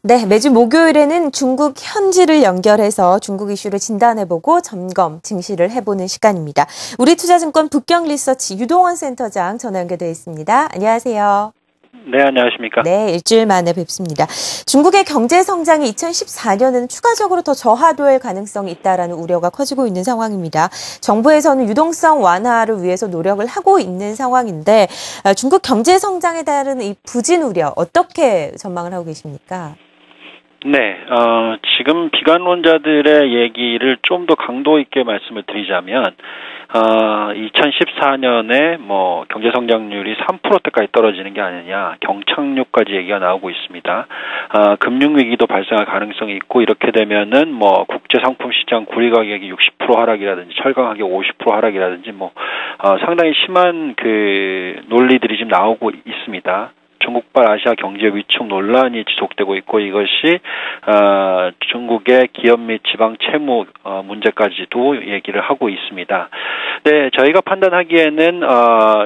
네, 매주 목요일에는 중국 현지를 연결해서 중국 이슈를 진단해보고 점검, 증시를 해보는 시간입니다. 우리투자증권 북경리서치 유동원 센터장 전화 연결되어 있습니다. 안녕하세요. 네, 안녕하십니까. 네, 일주일 만에 뵙습니다. 중국의 경제 성장이 2014년에는 추가적으로 더 저하될 가능성이 있다라는 우려가 커지고 있는 상황입니다. 정부에서는 유동성 완화를 위해서 노력을 하고 있는 상황인데 중국 경제 성장에 따른 이 부진 우려 어떻게 전망을 하고 계십니까? 네, 지금 비관론자들의 얘기를 좀 더 강도 있게 말씀을 드리자면 2014년에 경제 성장률이 3%대까지 떨어지는 게 아니냐, 경착륙까지 얘기가 나오고 있습니다. 금융 위기도 발생할 가능성이 있고, 이렇게 되면은 국제 상품 시장 구리 가격이 60% 하락이라든지 철강 가격 50% 하락이라든지 상당히 심한 그 논리들이 지금 나오고 있습니다. 중국발 아시아 경제 위축 논란이 지속되고 있고, 이것이 중국의 기업 및 지방 채무 문제까지도 얘기를 하고 있습니다. 네, 저희가 판단하기에는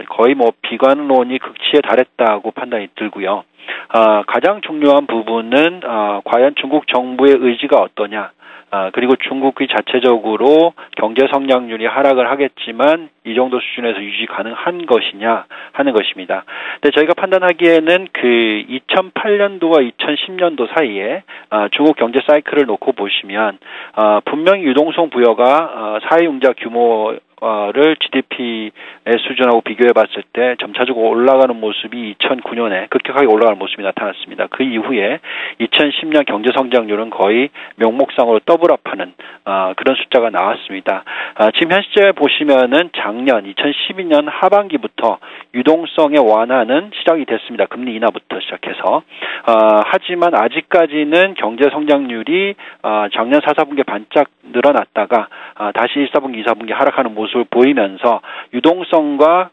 거의 비관론이 극치에 달했다고 판단이 들고요. 가장 중요한 부분은 과연 중국 정부의 의지가 어떠냐. 그리고 중국이 자체적으로 경제 성장률이 하락을 하겠지만 이 정도 수준에서 유지 가능한 것이냐 하는 것입니다. 근데 저희가 판단하기에는 그 2008년도와 2010년도 사이에 중국 경제 사이클을 놓고 보시면 분명히 유동성 부여가 사회융자 규모를 GDP의 수준하고 비교해 봤을 때 점차적으로 올라가는 모습이 2009년에 급격하게 올라가는 모습이 나타났습니다. 그 이후에 2010년 경제 성장률은 거의 명목상으로 더블업하는 그런 숫자가 나왔습니다. 지금 현 시점에 보시면은 작년 2012년 하반기부터 유동성의 완화는 시작이 됐습니다. 금리 인하부터 시작해서. 하지만 아직까지는 경제 성장률이 작년 4, 4분기에 반짝 늘어났다가 다시 1, 4분기, 2, 4분기 하락하는 모습을 보이면서 유동성과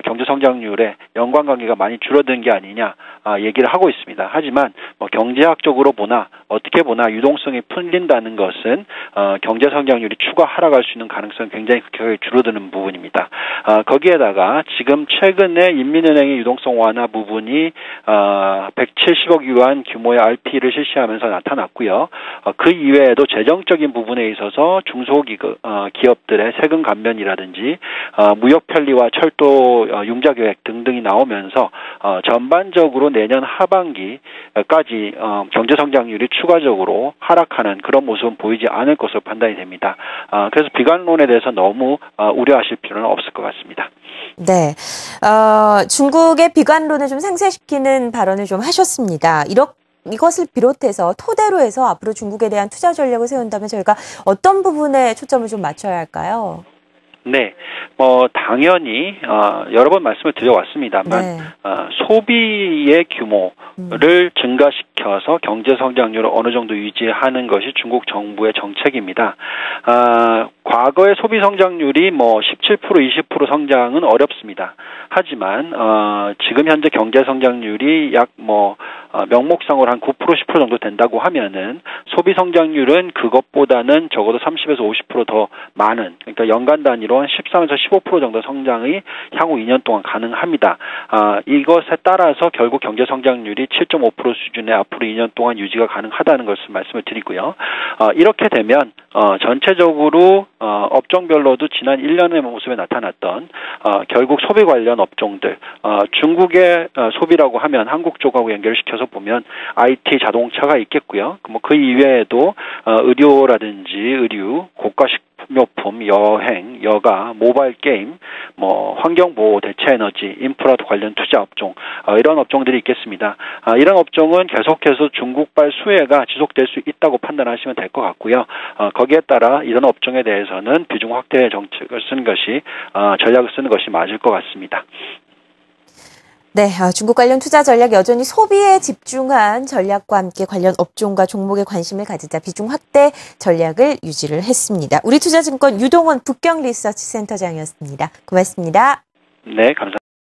경제 성장률의 연관관계가 많이 줄어든 게 아니냐 얘기를 하고 있습니다. 하지만 경제학적으로 보나 어떻게 보나 유동성이 풀린다는 것은 경제 성장률이 추가 하락할 수 있는 가능성이 굉장히 급격하게 줄어드는 부분입니다. 거기에다가 지금 최근에 인민은행의 유동성 완화 부분이 170억 유안 규모의 RP를 실시하면서 나타났고요. 그 이외에도 재정적인 부분에 있어서 중소기업들의 세금 감면이라든지 무역 편리와 철도 융자 계획 등등이 나오면서 전반적으로 내년 하반기까지 경제 성장률이 추가적으로 하락하는 그런 모습은 보이지 않을 것으로 판단이 됩니다. 그래서 비관론에 대해서 너무 우려하실 필요는 없을 것 같습니다. 네, 중국의 비관론을 좀 상쇄시키는 발언을 좀 하셨습니다. 이것을 비롯해서 토대로 해서 앞으로 중국에 대한 투자 전략을 세운다면 저희가 어떤 부분에 초점을 좀 맞춰야 할까요? 네, 당연히 여러 번 말씀을 드려왔습니다만 네. 소비의 규모를 증가시켜서 경제 성장률을 어느 정도 유지하는 것이 중국 정부의 정책입니다. 과거의 소비 성장률이 17%, 20% 성장은 어렵습니다. 하지만 지금 현재 경제 성장률이 약 명목상으로 한 9%, 10% 정도 된다고 하면은 소비 성장률은 그것보다는 적어도 30에서 50% 더 많은, 그러니까 연간 단위로 한 13에서 15% 정도 성장이 향후 2년 동안 가능합니다. 이것에 따라서 결국 경제 성장률이 7.5% 수준의 앞으로 2년 동안 유지가 가능하다는 것을 말씀을 드리고요. 이렇게 되면 전체적으로 업종별로도 지난 1년의 모습에 나타났던 결국 소비 관련 업종들, 중국의 소비라고 하면 한국 쪽하고 연결시켜서 보면 IT, 자동차가 있겠고요. 그 이외에도 의료라든지 의류, 고가 식료품, 여행, 여가, 모바일 게임, 환경보호, 대체에너지, 인프라 관련 투자 업종, 이런 업종들이 있겠습니다. 이런 업종은 계속해서 중국발 수혜가 지속될 수 있다고 판단하시면 될 것 같고요. 거기에 따라 이런 업종에 대해서는 비중 확대 정책을 쓰는 것이, 전략을 쓰는 것이 맞을 것 같습니다. 네, 중국 관련 투자 전략 여전히 소비에 집중한 전략과 함께 관련 업종과 종목에 관심을 가지자 비중 확대 전략을 유지를 했습니다. 우리투자증권 유동원 북경리서치 센터장이었습니다. 고맙습니다. 네, 감사합니다.